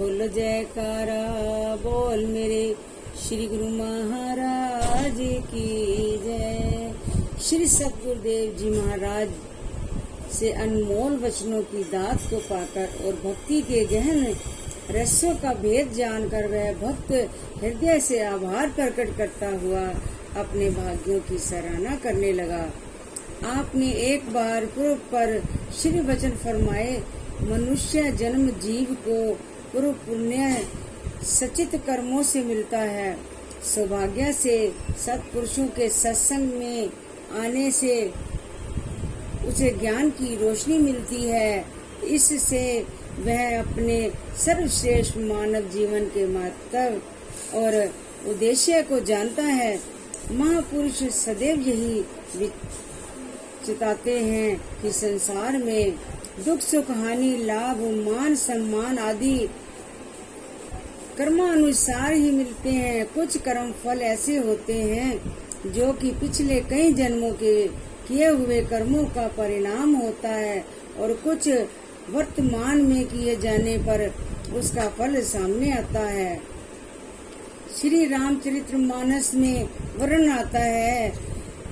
बोल जयकारा बोल मेरे श्री गुरु महाराज की जय। श्री सतगुरुदेव जी महाराज से अनमोल वचनों की दात को पाकर और भक्ति के गहन रहस्यों का भेद जानकर वह भक्त हृदय से आभार प्रकट करता हुआ अपने भाग्यों की सराहना करने लगा। आपने एक बार पूर्व पर श्री वचन फरमाए, मनुष्य जन्म जीव को पूर्व पुण्य सचित कर्मों से मिलता है। सौभाग्य से सत्पुरुषों के सत्संग में आने से उसे ज्ञान की रोशनी मिलती है। इससे वह अपने सर्वश्रेष्ठ मानव जीवन के महत्व और उद्देश्य को जानता है। महापुरुष सदैव यही चिताते हैं कि संसार में दुख सुख हानि लाभ मान सम्मान आदि कर्मानुसार ही मिलते हैं। कुछ कर्म फल ऐसे होते हैं जो कि पिछले कई जन्मों के किए हुए कर्मों का परिणाम होता है और कुछ वर्तमान में किए जाने पर उसका फल सामने आता है। श्री रामचरितमानस में वर्णन आता है,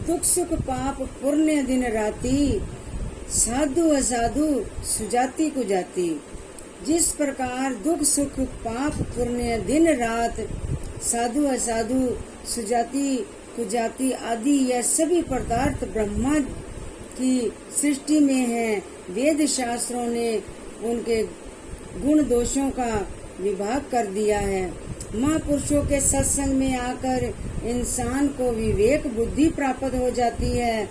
दुख सुख पाप पुण्य दिन राति, साधु असाधु सुजाति कुजाति। जिस प्रकार दुख सुख पाप पुण्य दिन रात, साधु असाधु सुजाति कुजाति आदि यह सभी पदार्थ ब्रह्मा की सृष्टि में है। वेद शास्त्रों ने उनके गुण दोषों का विभाग कर दिया है। महापुरुषों के सत्संग में आकर इंसान को विवेक बुद्धि प्राप्त हो जाती है,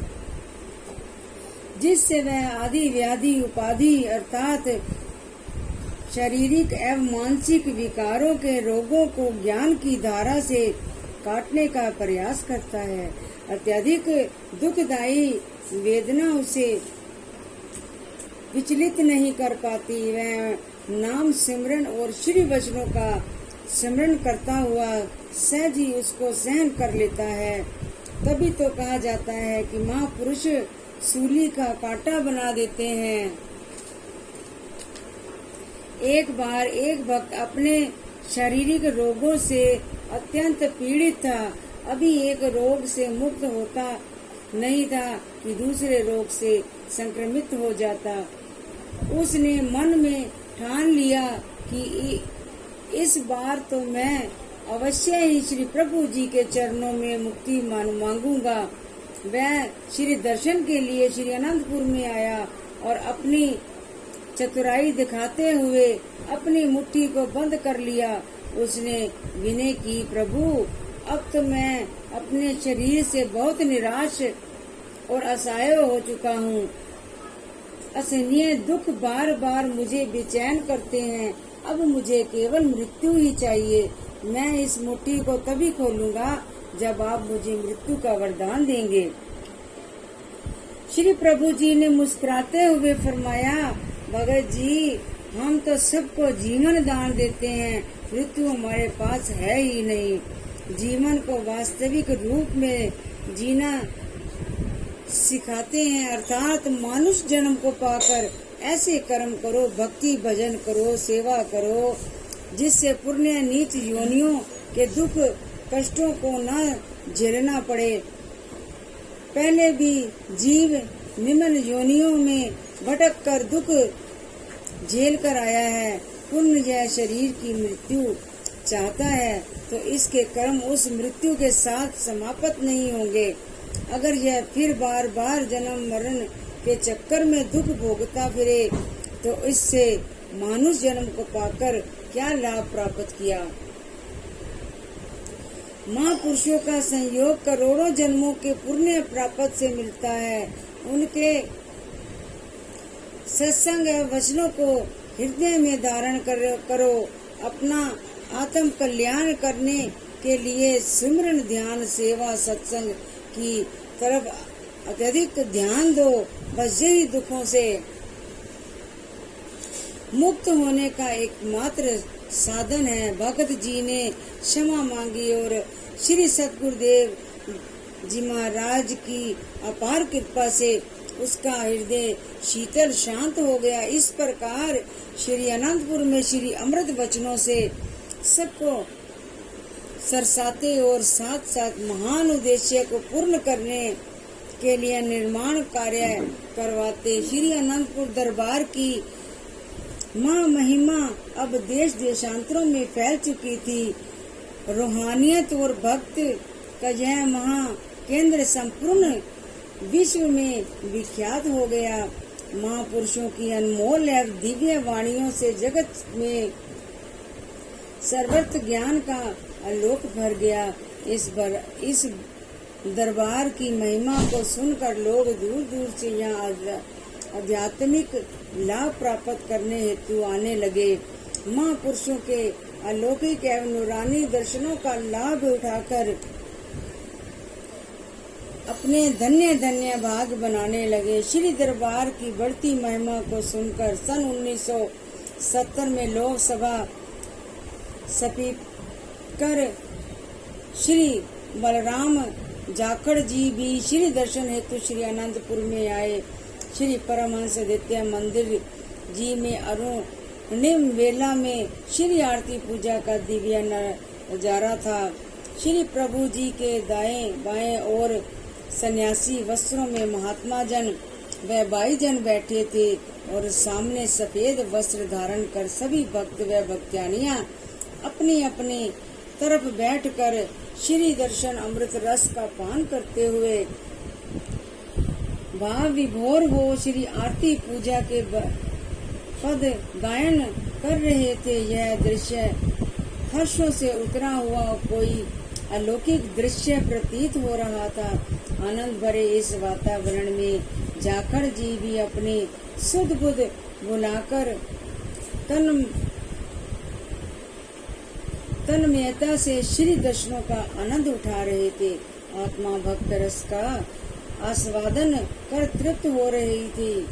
जिससे वह आदि व्याधि उपाधि अर्थात शारीरिक एवं मानसिक विकारों के रोगों को ज्ञान की धारा से काटने का प्रयास करता है। अत्यधिक दुखदायी वेदना उसे विचलित नहीं कर पाती। वह नाम सिमरन और श्री वचनों का स्मरण करता हुआ सहज ही उसको सहन कर लेता है। तभी तो कहा जाता है कि महापुरुष सूली का कांटा बना देते हैं। एक बार एक भक्त अपने शारीरिक रोगों से अत्यंत पीड़ित था। अभी एक रोग से मुक्त होता नहीं था कि दूसरे रोग से संक्रमित हो जाता। उसने मन में ठान लिया कि इस बार तो मैं अवश्य ही श्री प्रभु जी के चरणों में मुक्ति मांगूंगा। वह श्री दर्शन के लिए श्री अनंतपुर में आया और अपनी चतुराई दिखाते हुए अपनी मुट्ठी को बंद कर लिया। उसने विनय की, प्रभु अब तो मैं अपने शरीर से बहुत निराश और असहाय हो चुका हूँ। असहनीय दुख बार बार मुझे बेचैन करते हैं। अब मुझे केवल मृत्यु ही चाहिए। मैं इस मुट्ठी को तभी खोलूंगा जब आप मुझे मृत्यु का वरदान देंगे। श्री प्रभु जी ने मुस्कुराते हुए फरमाया, भगत जी हम तो सबको जीवन दान देते हैं, मृत्यु हमारे पास है ही नहीं। जीवन को वास्तविक रूप में जीना सिखाते हैं, अर्थात मानुष जन्म को पाकर ऐसे कर्म करो, भक्ति भजन करो, सेवा करो, जिससे पुण्य नीच योनियों के दुख कष्टों को न झेलना पड़े। पहले भी जीव निम्न योनियों में भटक कर दुख झेल कर आया है। पुण्य यह शरीर की मृत्यु चाहता है तो इसके कर्म उस मृत्यु के साथ समाप्त नहीं होंगे। अगर यह फिर बार बार जन्म मरण के चक्कर में दुख भोगता फिरे तो इससे मानुष जन्म को पाकर क्या लाभ प्राप्त किया। महापुरुषों का संयोग करोड़ों जन्मों के पुण्य प्राप्त से मिलता है। उनके सत्संग वचनों को हृदय में धारण करो। अपना आत्म कल्याण करने के लिए सिमरन ध्यान सेवा सत्संग की तरफ अत्यधिक ध्यान दो। बस यही दुखों से मुक्त होने का एकमात्र साधन है। भगत जी ने क्षमा मांगी और श्री सतगुरुदेव जी महाराज की अपार कृपा से उसका हृदय शीतल शांत हो गया। इस प्रकार श्री अनंतपुर में श्री अमृत वचनों से सबको सरसाते और साथ साथ महान उद्देश्य को पूर्ण करने के लिए निर्माण कार्य करवाते। श्री अनंतपुर दरबार की महिमा अब देश देशांतरों में फैल चुकी थी। रूहानियत और भक्त का यह महा केंद्र संपूर्ण विश्व में विख्यात हो गया। महापुरुषों की अनमोल और दिव्य वाणियों से जगत में सर्वत्र ज्ञान का आलोक भर गया। इस दरबार की महिमा को सुनकर लोग दूर दूर से यहाँ आध्यात्मिक लाभ प्राप्त करने हेतु आने लगे। महापुरुषों के अलौकिक एवं नूरानी दर्शनों का लाभ उठाकर अपने धन्य धन्य भाग बनाने लगे। श्री दरबार की बढ़ती महिमा को सुनकर सन 1970 में लोकसभा स्पीकर श्री बलराम जाखड़ जी भी श्री दर्शन हेतु श्री अनंतपुर में आए। श्री परमहंस द्वितीय मंदिर जी में अरुणिम वेला में श्री आरती पूजा का दिव्य नजारा था। श्री प्रभु जी के दाएं बाएं और सन्यासी वस्त्रों में महात्मा जन व भाई जन बैठे थे और सामने सफेद वस्त्र धारण कर सभी भक्त व भक्तानियां अपनी अपनी तरफ बैठकर श्री दर्शन अमृत रस का पान करते हुए भाव विभोर हो श्री आरती पूजा के पद गायन कर रहे थे। यह दृश्य हर्षों से उतरा हुआ कोई अलौकिक दृश्य प्रतीत हो रहा था। आनंद भरे इस वातावरण में जाखड़ जी भी अपने सुध बुध बुलाकर तन्मयता से श्री दर्शनों का आनंद उठा रहे थे। आत्मा भक्त रस का आस्वादन कर तृप्त हो रही थी।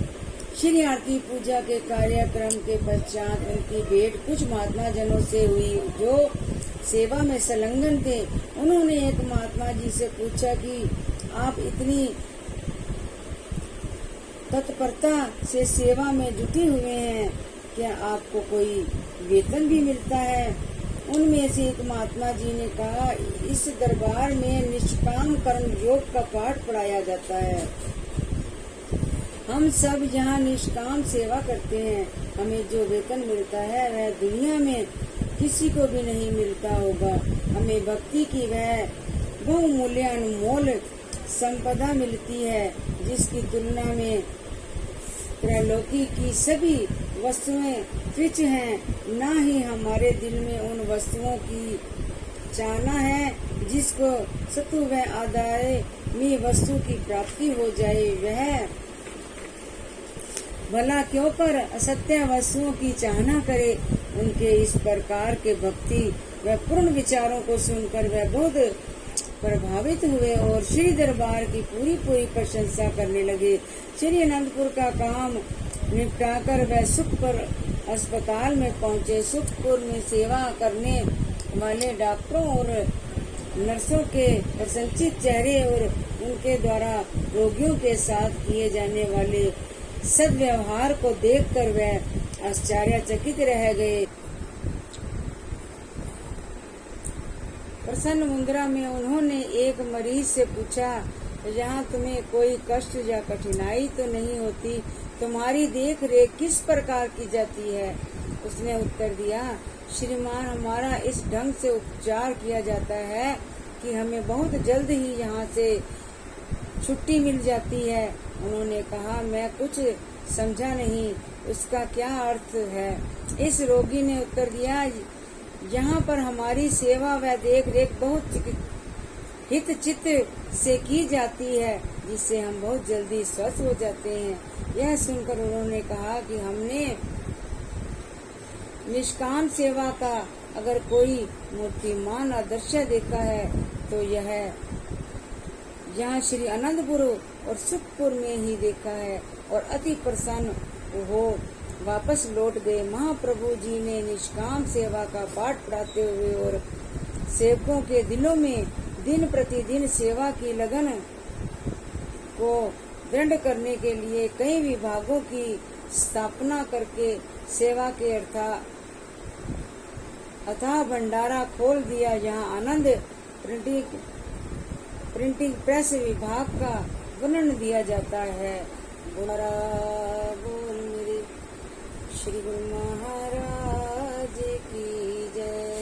श्री आरती पूजा के कार्यक्रम के पश्चात उनकी भेंट कुछ महात्मा जनों से हुई जो सेवा में संलग्न थे। उन्होंने एक महात्मा जी से पूछा कि आप इतनी तत्परता से सेवा में जुटे हुए हैं, क्या आपको कोई वेतन भी मिलता है? उनमें से एक महात्मा जी ने कहा, इस दरबार में निष्काम कर्म योग का पाठ पढ़ाया जाता है। हम सब यहाँ निष्काम सेवा करते हैं। हमें जो वेतन मिलता है वह दुनिया में किसी को भी नहीं मिलता होगा। हमें भक्ति की वह बहुमूल्य अनमोल संपदा मिलती है जिसकी तुलना में त्रैलोकी की सभी वस्तुएं तुच्छ हैं। न ही हमारे दिल में उन वस्तुओं की चाहना है जिसको सतु व आदाय में वस्तु की प्राप्ति हो जाए। वह भला क्यों कर असत्य वस्तुओं की चाहना करे। उनके इस प्रकार के भक्ति व पूर्ण विचारों को सुनकर वह बहुत प्रभावित हुए और श्री दरबार की पूरी प्रशंसा करने लगे। श्री अनंतपुर का काम निपटाकर वह सुखपुर अस्पताल में पहुंचे। सुखपुर में सेवा करने वाले डॉक्टरों और नर्सों के प्रसन्नचित चेहरे और उनके द्वारा रोगियों के साथ किए जाने वाले सद्व्यवहार को देखकर वह आश्चर्यचकित रह गए। प्रसन्न मुद्रा में उन्होंने एक मरीज से पूछा, यहाँ तुम्हें कोई कष्ट या कठिनाई तो नहीं होती? तुम्हारी देख रेख किस प्रकार की जाती है? उसने उत्तर दिया, श्रीमान, हमारा इस ढंग से उपचार किया जाता है कि हमें बहुत जल्द ही यहाँ से छुट्टी मिल जाती है। उन्होंने कहा, मैं कुछ समझा नहीं, उसका क्या अर्थ है? इस रोगी ने उत्तर दिया, यहाँ पर हमारी सेवा व देख रेख बहुत हित चित्त से की जाती है जिससे हम बहुत जल्दी स्वस्थ हो जाते हैं। यह सुनकर उन्होंने कहा कि हमने निष्काम सेवा का अगर कोई मूर्तिमान आदर्श देखा है तो यह यहाँ श्री अनंतपुर और सुखपुर में ही देखा है और अति प्रसन्न हो वापस लौट गए। महाप्रभु जी ने निष्काम सेवा का पाठ पढ़ाते हुए और सेवकों के दिलों में दिन प्रतिदिन सेवा की लगन को दृढ़ करने के लिए कई विभागों की स्थापना करके सेवा के अथाह भंडारा खोल दिया। यहाँ आनंद प्रिंटिंग प्रेस विभाग का वर्णन दिया जाता है। बोल मेरे श्री गुरु महाराज की जय।